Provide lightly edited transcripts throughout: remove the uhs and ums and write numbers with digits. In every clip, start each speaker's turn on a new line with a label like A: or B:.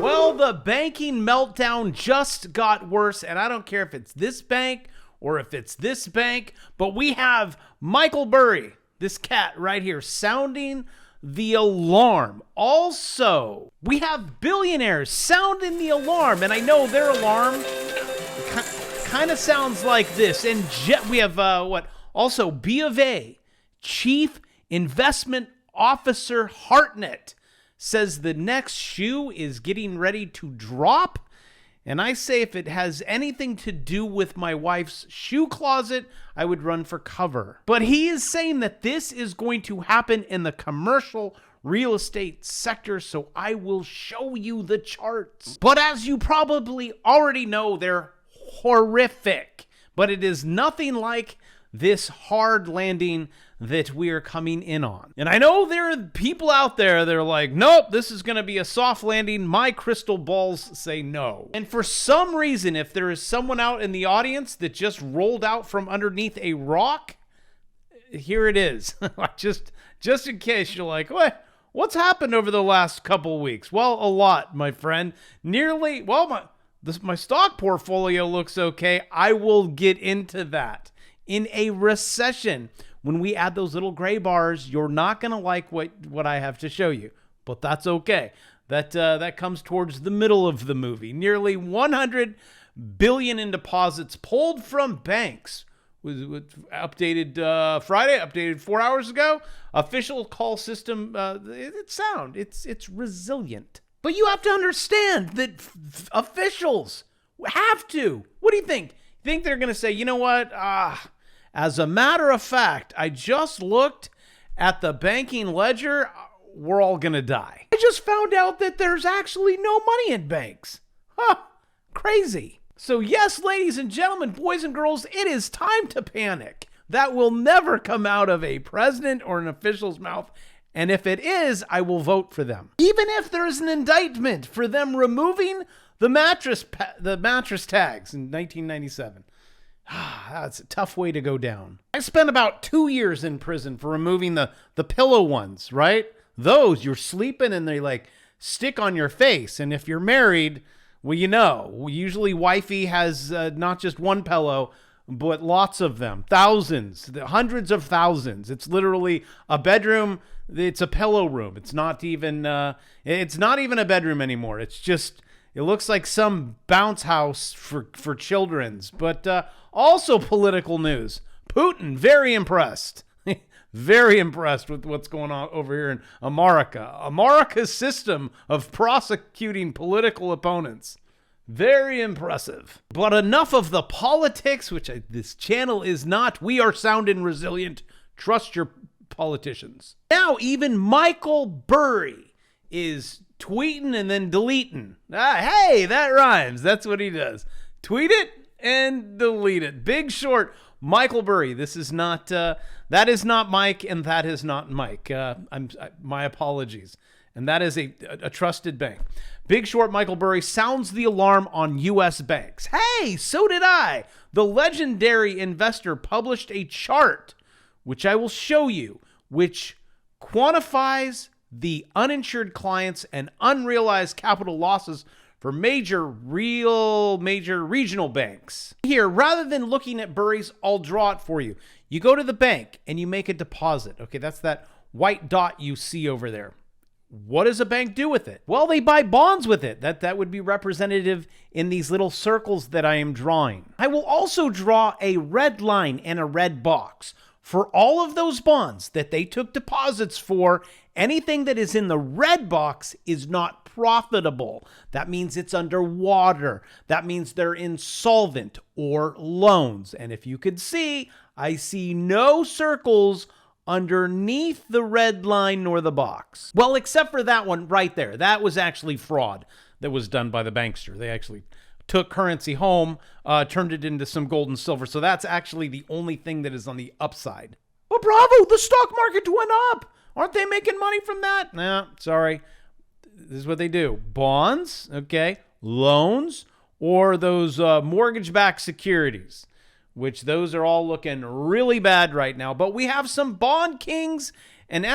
A: Well, the banking meltdown just got worse, and I don't care if it's this bank or if it's this bank, but we have Michael Burry, this cat right here, sounding the alarm. Also, we have billionaires sounding the alarm, and I know their alarm kind of sounds like this. And we have also B of A Chief Investment Officer Hartnett says the next shoe is getting ready to drop. And I say if it has anything to do with my wife's shoe closet, I would run for cover. But he is saying that this is going to happen in the commercial real estate sector, so I will show you the charts. But as you probably already know, they're horrific. But it is nothing like this hard landing that we are coming in on. And I know there are people out there that are like, nope, this is going to be a soft landing. My crystal balls say no. And for some reason, if there is someone out in the audience that just rolled out from underneath a rock, here it is. just in case you're like, what's happened over the last couple weeks? Well, a lot, my friend. My stock portfolio looks okay. I will get into that. In a recession, when we add those little gray bars, you're not going to like what I have to show you, but that's okay. That comes towards the middle of the movie. Nearly 100 billion in deposits pulled from banks. Was updated Friday, updated 4 hours ago. Official call system, it's sound. It's resilient. But you have to understand that officials have to. What do you think? You think they're going to say, you know what? As a matter of fact, I just looked at the banking ledger. We're all going to die. I just found out that there's actually no money in banks. Crazy. So yes, ladies and gentlemen, boys and girls, it is time to panic. That will never come out of a president or an official's mouth. And if it is, I will vote for them. Even if there is an indictment for them removing the mattress tags in 1997. That's a tough way to go down. I spent about 2 years in prison for removing the pillow ones, right? Those, you're sleeping and they like stick on your face. And if you're married, well, you know, usually wifey has not just one pillow, but lots of them. Thousands, hundreds of thousands. It's literally a bedroom. It's a pillow room. It's not even a bedroom anymore. It's just, it looks like some bounce house for children's. But also political news. Putin, very impressed. Very impressed with what's going on over here in America. America's system of prosecuting political opponents. Very impressive. But enough of the politics, which this channel is not. We are sound and resilient. Trust your politicians. Now, even Michael Burry is tweeting and then deleting. Hey, that rhymes. That's what he does. Tweet it and delete it. Big Short, Michael Burry. This is not, that is not Mike, and that is not Mike. My apologies. And that is a trusted bank. Big Short, Michael Burry sounds the alarm on U.S. banks. Hey, so did I. The legendary investor published a chart, which I will show you, which quantifies the uninsured clients and unrealized capital losses for major regional banks. Here, rather than looking at Burry's, I'll draw it for you. You go to the bank and you make a deposit. Okay, that's that white dot you see over there. What does a bank do with it? Well, they buy bonds with it. That would be representative in these little circles that I am drawing. I will also draw a red line and a red box. For all of those bonds that they took deposits for, anything that is in the red box is not profitable. That means it's underwater. That means they're insolvent or loans. And if you could see, I see no circles underneath the red line nor the box. Well, except for that one right there. That was actually fraud that was done by the bankster. They actually took currency home, turned it into some gold and silver. So that's actually the only thing that is on the upside. Well, bravo, the stock market went up. Aren't they making money from that? Nah, sorry. This is what they do. Bonds, okay, loans, or those mortgage-backed securities, which those are all looking really bad right now. But we have some bond kings And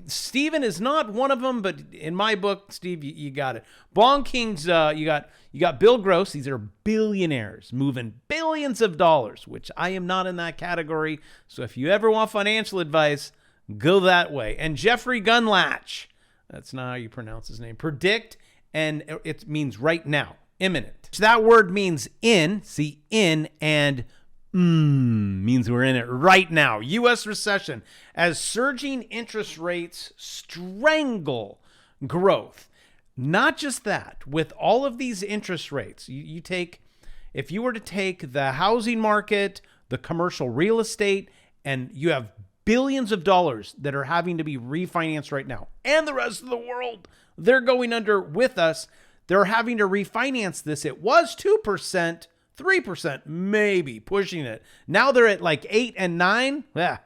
A: Steven is not one of them, but in my book, Steve, you got it. Bond Kings, you got Bill Gross. These are billionaires moving billions of dollars, which I am not in that category. So if you ever want financial advice, go that way. And Jeffrey Gundlach, that's not how you pronounce his name. Predict, and it means right now, imminent. So that word means in, and means we're in it right now. U.S. recession as surging interest rates strangle growth. Not just that, with all of these interest rates, if you were to take the housing market, the commercial real estate, and you have billions of dollars that are having to be refinanced right now, and the rest of the world, they're going under with us. They're having to refinance this. It was 2%. 3%, maybe pushing it. Now they're at like 8 and 9. Yeah.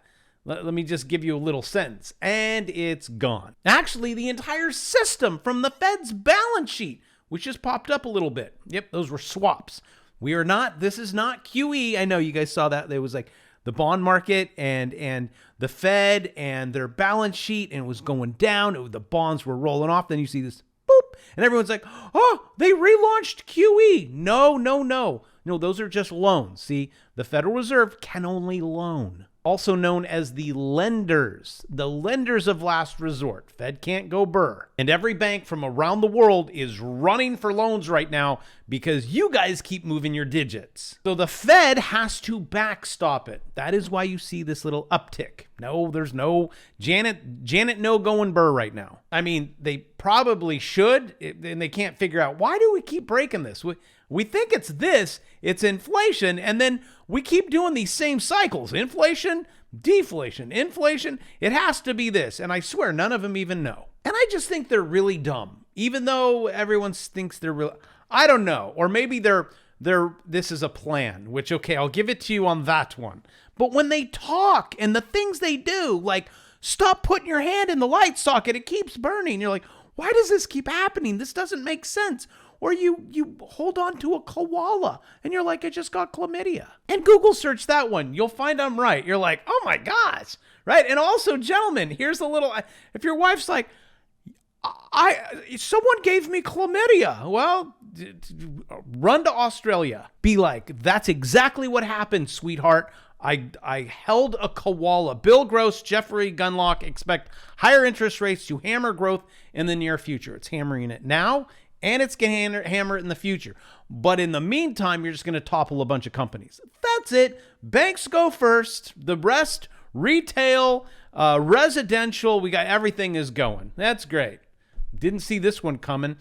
A: Let me just give you a little sentence. And it's gone. Actually, the entire system from the Fed's balance sheet, which just popped up a little bit. Yep, those were swaps. This is not QE. I know you guys saw that. There was like the bond market and the Fed and their balance sheet, and it was going down. The bonds were rolling off. Then you see this boop, and everyone's like, oh, they relaunched QE. No, those are just loans. See, the Federal Reserve can only loan. Also known as the lenders of last resort. Fed can't go burr. And every bank from around the world is running for loans right now because you guys keep moving your digits. So the Fed has to backstop it. That is why you see this little uptick. No, there's no Janet no going burr right now. I mean, they probably should, and they can't figure out, why do we keep breaking this? We think it's inflation, and then we keep doing these same cycles. Inflation, deflation, inflation. It has to be this. And I swear, none of them even know. And I just think they're really dumb, even though everyone thinks they're real. I don't know. Or maybe this is a plan, which, okay, I'll give it to you on that one. But when they talk and the things they do, like stop putting your hand in the light socket, it keeps burning. You're like, why does this keep happening? This doesn't make sense. Or you hold on to a koala and you're like, I just got chlamydia. And Google search that one. You'll find I'm right. You're like, oh my gosh. Right. And also, gentlemen, here's a little, if your wife's like, someone gave me chlamydia. Well, run to Australia. Be like, that's exactly what happened, sweetheart. I held a koala. Bill Gross, Jeffrey Gundlach expect higher interest rates to hammer growth in the near future. It's hammering it now, and it's going to hammer it in the future. But in the meantime, you're just going to topple a bunch of companies. That's it. Banks go first. The rest, retail, residential, we got everything is going. That's great. Didn't see this one coming.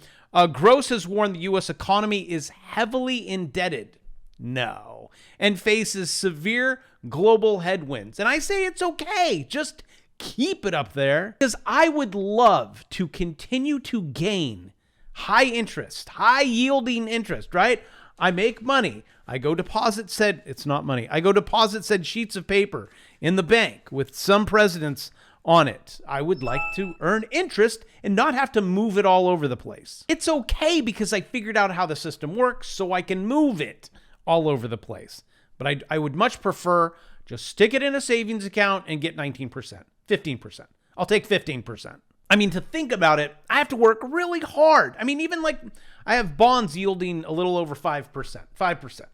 A: Gross has warned the U.S. economy is heavily indebted. No. And faces severe global headwinds. And I say it's okay. Just keep it up there. Because I would love to continue to gain high interest, high yielding interest, right? I make money. I go deposit said, it's not money. I go deposit said sheets of paper in the bank with some presidents on it. I would like to earn interest and not have to move it all over the place. It's okay because I figured out how the system works so I can move it all over the place. But I would much prefer just stick it in a savings account and get 19%, 15%. I'll take 15%. I mean, to think about it, I have to work really hard. I mean, even like I have bonds yielding a little over 5%.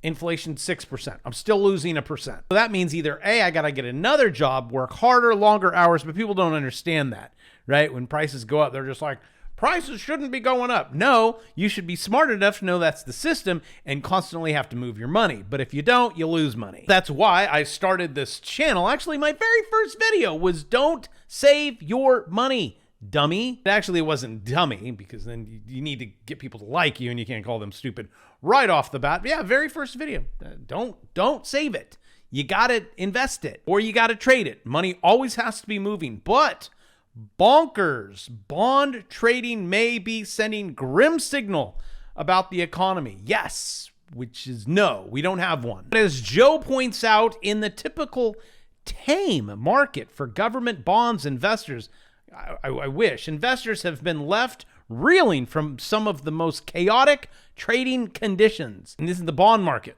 A: Inflation 6%. I'm still losing 1%. So that means either A, I got to get another job, work harder, longer hours, but people don't understand that, right? When prices go up, they're just like, prices shouldn't be going up. No, you should be smart enough to know that's the system and constantly have to move your money. But if you don't, you lose money. That's why I started this channel. Actually, my very first video was don't save your money, dummy. Actually, it wasn't dummy because then you need to get people to like you and you can't call them stupid right off the bat. But yeah, very first video. Don't save it. You got to invest it or you got to trade it. Money always has to be moving, but bonkers bond trading may be sending grim signal about the economy. Yes, which is no, we don't have one. But as Joe points out, in the typical tame market for government bonds, investors, I wish investors have been left reeling from some of the most chaotic trading conditions. And this is the bond market.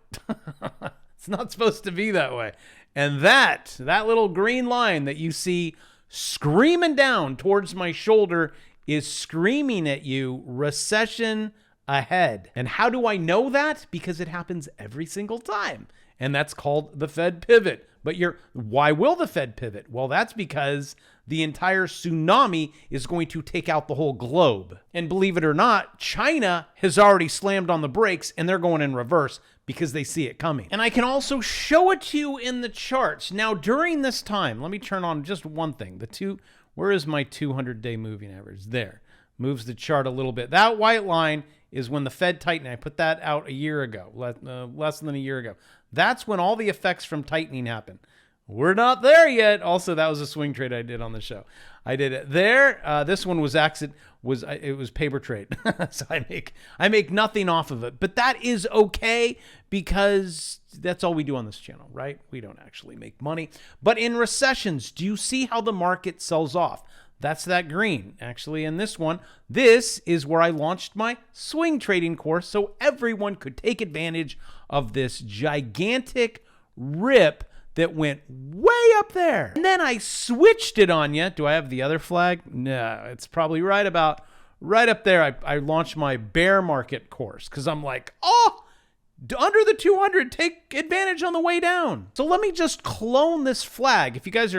A: It's not supposed to be that way. And that little green line that you see screaming down towards my shoulder is screaming at you, recession ahead. And how do I know that? Because it happens every single time. And that's called the Fed pivot. But why will the Fed pivot? Well, that's because the entire tsunami is going to take out the whole globe. And believe it or not, China has already slammed on the brakes and they're going in reverse because they see it coming. And I can also show it to you in the charts. Now, during this time, let me turn on just one thing. Where is my 200-day moving average? There. Moves the chart a little bit. That white line is when the Fed tightened. I put that out a year ago, less than a year ago. That's when all the effects from tightening happen. We're not there yet. Also, that was a swing trade I did on the show. I did it there. This one was it was paper trade. So I make nothing off of it. But that is okay because that's all we do on this channel, right? We don't actually make money. But in recessions, do you see how the market sells off? That's that green. Actually, in this one, this is where I launched my swing trading course so everyone could take advantage of this gigantic rip that went way up there. And then I switched it on you. Do I have the other flag? No, it's probably right up there. I launched my bear market course because I'm like, under the 200, take advantage on the way down. So let me just clone this flag. If you guys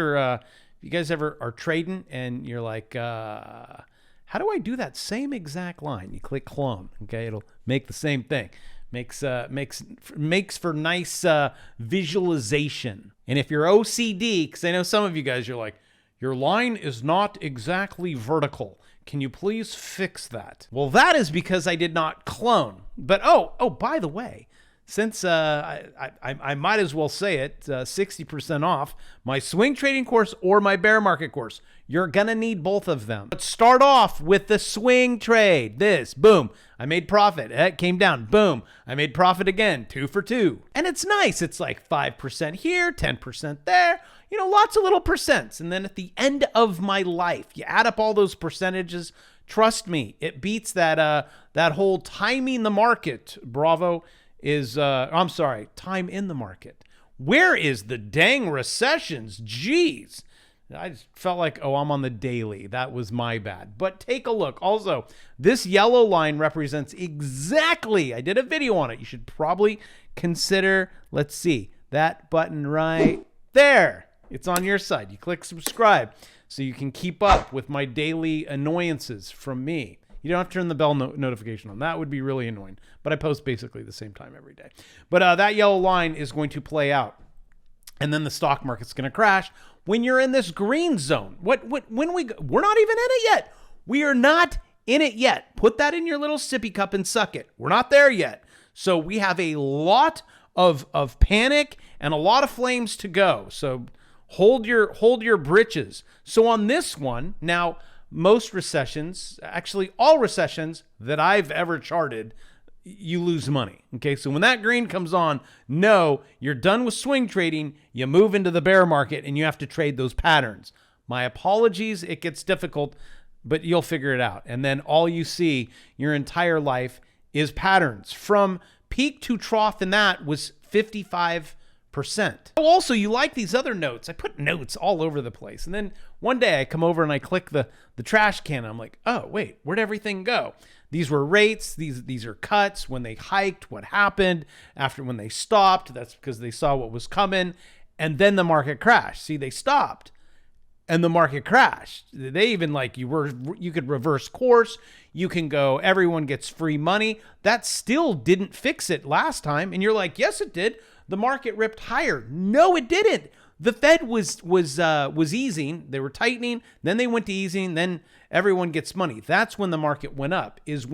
A: ever are trading and you're like, how do I do that same exact line? You click clone. Okay, it'll make the same thing. Makes for nice visualization. And if you're OCD, because I know some of you guys, you're like, your line is not exactly vertical. Can you please fix that? Well, that is because I did not clone. But by the way, since I might as well say it, 60% off my swing trading course or my bear market course. You're going to need both of them. Let's start off with the swing trade. This, boom, I made profit. It came down, boom, I made profit again, 2 for 2. And it's nice. It's like 5% here, 10% there, lots of little percents. And then at the end of my life, you add up all those percentages. Trust me, it beats that whole timing the market. Bravo is, time in the market. Where is the dang recessions? Jeez. I just felt like, I'm on the daily. That was my bad. But take a look. Also, this yellow line represents exactly, I did a video on it. You should probably consider, let's see, that button right there. It's on your side. You click subscribe so you can keep up with my daily annoyances from me. You don't have to turn the bell notification on. That would be really annoying. But I post basically the same time every day. But that yellow line is going to play out. And then the stock market's going to crash when you're in this green zone. We're not even in it yet. We are not in it yet. Put that in your little sippy cup and suck it. We're not there yet. So we have a lot of panic and a lot of flames to go. So hold your britches. So on this one, now most recessions, actually all recessions that I've ever charted, you lose money. Okay, so when that green comes on, no, you're done with swing trading. You move into the bear market and you have to trade those patterns. My apologies, it gets difficult, but you'll figure it out. And then all you see your entire life is patterns. From peak to trough in that was 55%. Also, you like these other notes. I put notes all over the place. And then one day I come over and I click the trash can. And I'm like, oh, wait, where'd everything go? These were rates. These are cuts. When they hiked, what happened after when they stopped? That's because they saw what was coming. And then the market crashed. See, they stopped and the market crashed. They even you could reverse course. You can go, everyone gets free money. That still didn't fix it last time. And you're like, yes, it did. The market ripped higher. No, it didn't. The Fed was easing. They were tightening. Then they went to easing. Then everyone gets money. That's when the market went up. That's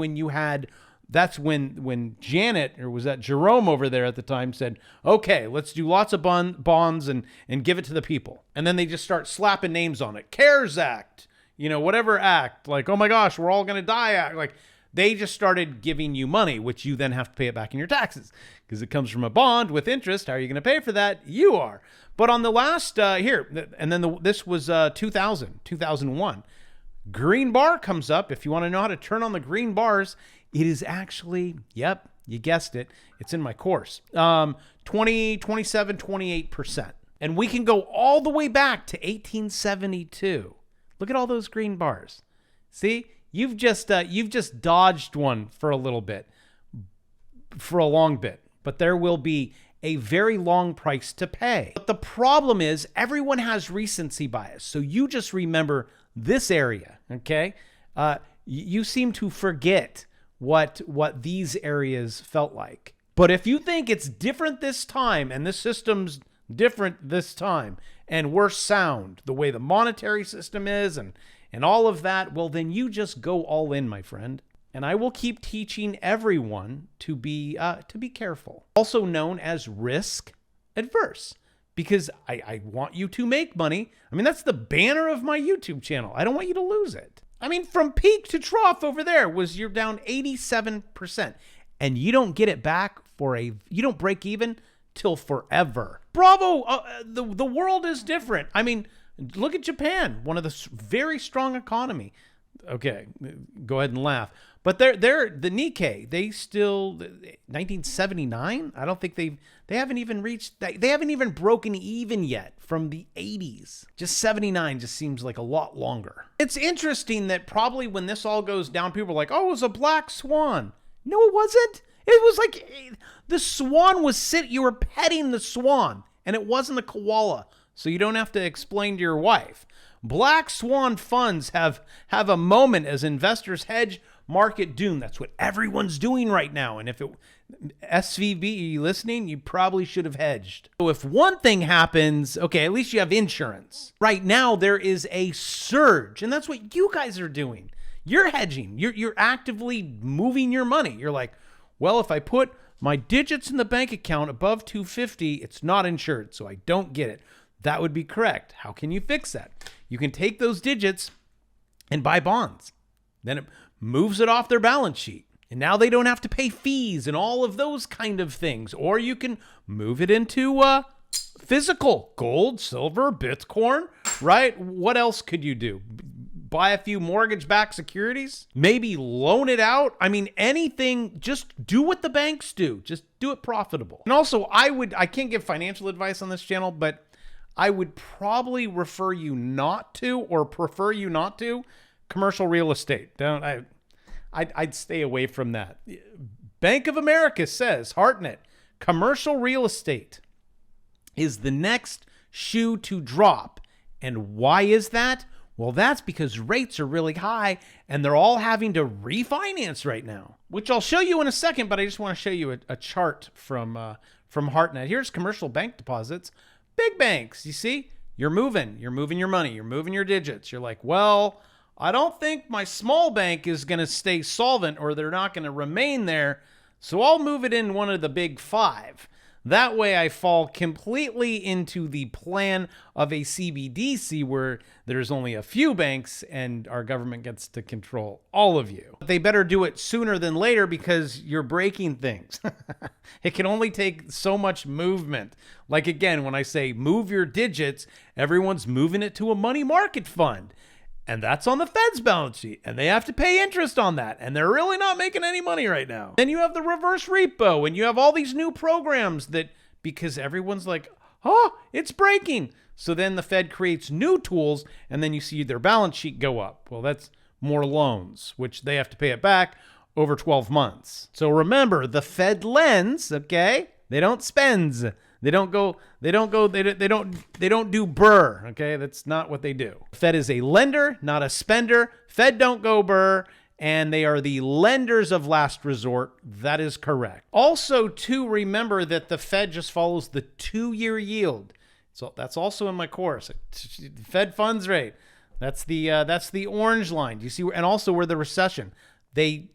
A: when Janet, or was that Jerome over there at the time, said, okay, let's do lots of bonds and give it to the people. And then they just start slapping names on it. CARES Act, whatever act, like, oh my gosh, we're all going to die act. Like, they just started giving you money, which you then have to pay it back in your taxes because it comes from a bond with interest. How are you going to pay for that? You are. But on the last this was 2001. Green bar comes up. If you want to know how to turn on the green bars, it is actually, yep, you guessed it. It's in my course. 27, 28%. And we can go all the way back to 1872. Look at all those green bars. See, you've just dodged one for a little bit, for a long bit, but there will be a very long price to pay. But the problem is everyone has recency bias. So you just remember this area, okay? You seem to forget what these areas felt like. But if you think it's different this time and this system's different this time and we're sound, the way the monetary system is and all of that, well, then you just go all in, my friend. And I will keep teaching everyone to be careful. Also known as risk adverse, because I want you to make money. I mean, that's the banner of my YouTube channel. I don't want you to lose it. I mean, from peak to trough over there you're down 87%. And you don't get it back you don't break even till forever. Bravo. The world is different. I mean, look at Japan, one of the very strong economy. Okay, go ahead and laugh. But they're the Nikkei. They still 1979. I don't think they haven't even reached. They haven't even broken even yet from the 80s. Just 79 just seems like a lot longer. It's interesting that probably when this all goes down, people are like, "Oh, it was a black swan." No, it wasn't. It was like the swan was you were petting the swan, and it wasn't a koala. So you don't have to explain to your wife. Black swan funds have a moment as investors hedge market doom. That's what everyone's doing right now. And if SVB listening, you probably should have hedged. So if one thing happens, okay, at least you have insurance. Right now there is a surge, and that's what you guys are doing. You're hedging. You're actively moving your money. You're like, well, if I put my digits in the bank account above 250, it's not insured, so I don't get it. That would be correct. How can you fix that? You can take those digits and buy bonds. Then it moves it off their balance sheet. And now they don't have to pay fees and all of those kind of things. Or you can move it into physical gold, silver, Bitcoin, right? What else could you do? Buy a few mortgage-backed securities? Maybe loan it out? I mean, anything, just do what the banks do. Just do it profitable. And also, I can't give financial advice on this channel, but I would probably refer you not to, or prefer you not to, commercial real estate. I'd stay away from that. Bank of America says, Hartnett, commercial real estate is the next shoe to drop. And why is that? Well, that's because rates are really high and they're all having to refinance right now, which I'll show you in a second, but I just want to show you a chart from Hartnett. Here's commercial bank deposits. Big banks, you see, you're moving your money, you're moving your digits. You're like, well, I don't think my small bank is going to stay solvent or they're not going to remain there. So I'll move it in one of the big five. That way I fall completely into the plan of a CBDC where there's only a few banks and our government gets to control all of you. But they better do it sooner than later because you're breaking things. It can only take so much movement. Like again, when I say move your digits, everyone's moving it to a money market fund. And that's on the Fed's balance sheet. And they have to pay interest on that. And they're really not making any money right now. Then you have the reverse repo. And you have all these new programs that, because everyone's like, oh, it's breaking. So then the Fed creates new tools. And then you see their balance sheet go up. Well, that's more loans, which they have to pay it back over 12 months. So remember, the Fed lends, okay? They don't spends. They don't do burr, okay? That's not what they do. Fed is a lender, not a spender. Fed don't go burr, and they are the lenders of last resort. That is correct. Also, to remember that the Fed just follows the 2-year yield. So that's also in my course. Fed funds rate. That's the orange line. Do you see? And also where the recession. They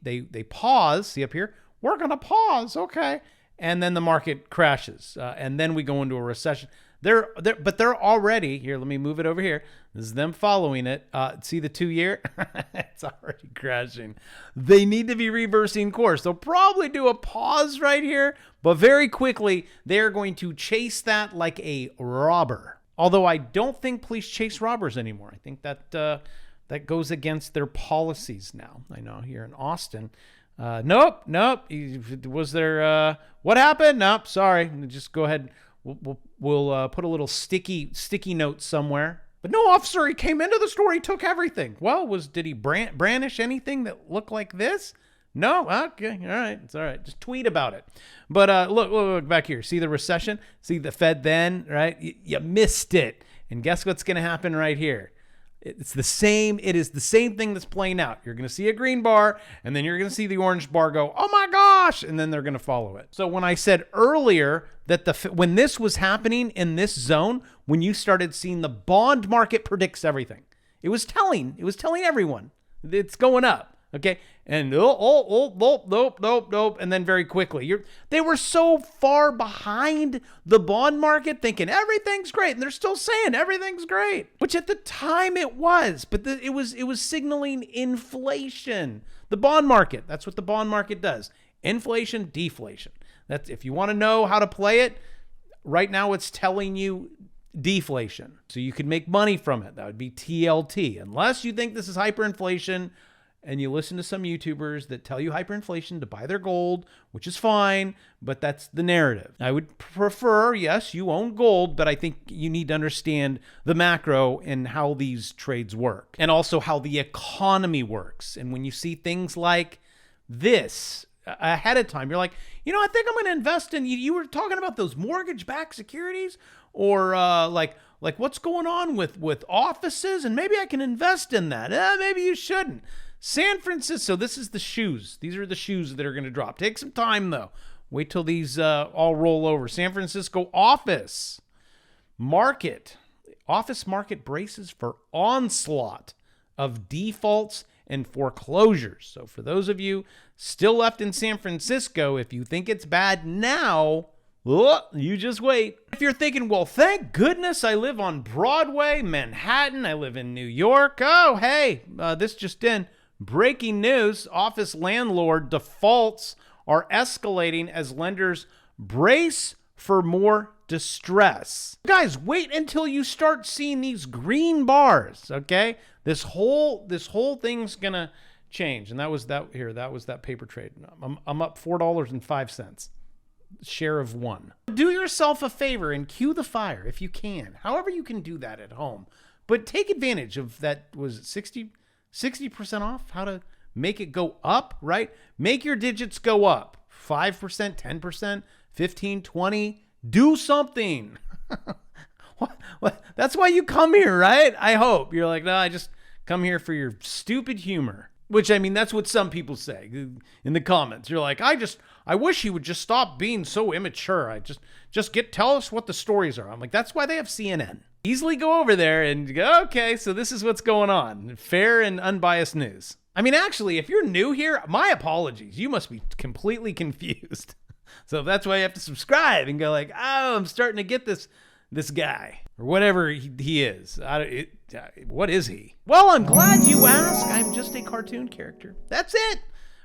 A: pause. See up here? We're gonna pause. Okay. And then the market crashes, and then we go into a recession. But they're already here. Let me move it over here. This is them following it. See the 2-year? It's already crashing. They need to be reversing course. They'll probably do a pause right here, but very quickly they're going to chase that like a robber. Although I don't think police chase robbers anymore. I think that that goes against their policies now. I know here in Austin. Nope. Was there, what happened? Nope, sorry. Just go ahead. We'll put a little sticky note somewhere. But no, officer, he came into the store, he took everything. Well, did he brandish anything that looked like this? No? Okay, all right, it's all right. Just tweet about it. But look back here. See the recession? See the Fed then, right? You missed it. And guess what's going to happen right here? It is the same thing that's playing out. You're going to see a green bar, and then you're going to see the orange bar go, oh my gosh, and then they're going to follow it. So when I said earlier that when this was happening in this zone, when you started seeing the bond market predicts everything, it was telling everyone it's going up. Okay. And nope. And then very quickly, they were so far behind the bond market thinking everything's great. And they're still saying everything's great, which at the time it was, but it was signaling inflation. The bond market, that's what the bond market does. Inflation, deflation. That's, if you want to know how to play it, right now it's telling you deflation. So you could make money from it. That would be TLT. Unless you think this is hyperinflation, and you listen to some YouTubers that tell you hyperinflation to buy their gold, which is fine, but that's the narrative. I would prefer, yes, you own gold, but I think you need to understand the macro and how these trades work, and also how the economy works. And when you see things like this ahead of time, you're like, I think I'm going to invest in, you were talking about those mortgage-backed securities, or like what's going on with offices, and maybe I can invest in that. Maybe you shouldn't. San Francisco, this is the shoes. These are the shoes that are going to drop. Take some time, though. Wait till these all roll over. San Francisco office market braces for onslaught of defaults and foreclosures. So for those of you still left in San Francisco, if you think it's bad now, you just wait. If you're thinking, well, thank goodness I live on Broadway, Manhattan, I live in New York. Oh, hey, this just in. Breaking news, office landlord defaults are escalating as lenders brace for more distress. Guys, wait until you start seeing these green bars, okay? This whole thing's gonna change. And that was that paper trade. I'm up $4.05. Share of one. Do yourself a favor and cue the fire if you can. However you can do that at home. But take advantage of that, was it 60% off? How to make it go up, right? Make your digits go up. 5%, 10%, 15, 20. Do something. What? That's why you come here, right? I hope. You're like, no, I just come here for your stupid humor. Which, I mean, that's what some people say in the comments. You're like, I wish he would just stop being so immature. Tell us what the stories are. I'm like, that's why they have CNN. Easily go over there and go, okay, so this is what's going on. Fair and unbiased news. I mean, actually, if you're new here, my apologies. You must be completely confused. So that's why you have to subscribe and go like, oh, I'm starting to get this guy. Or whatever he is. What is he? Well, I'm glad you asked. I'm just a cartoon character. That's it.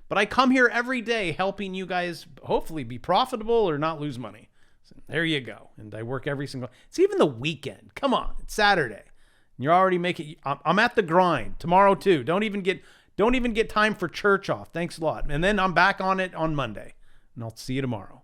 A: But I come here every day helping you guys hopefully be profitable or not lose money. So there you go. And I work every single... It's even the weekend. Come on. It's Saturday. You're already making... I'm at the grind. Tomorrow, too. Don't even get time for church off. Thanks a lot. And then I'm back on it on Monday. And I'll see you tomorrow.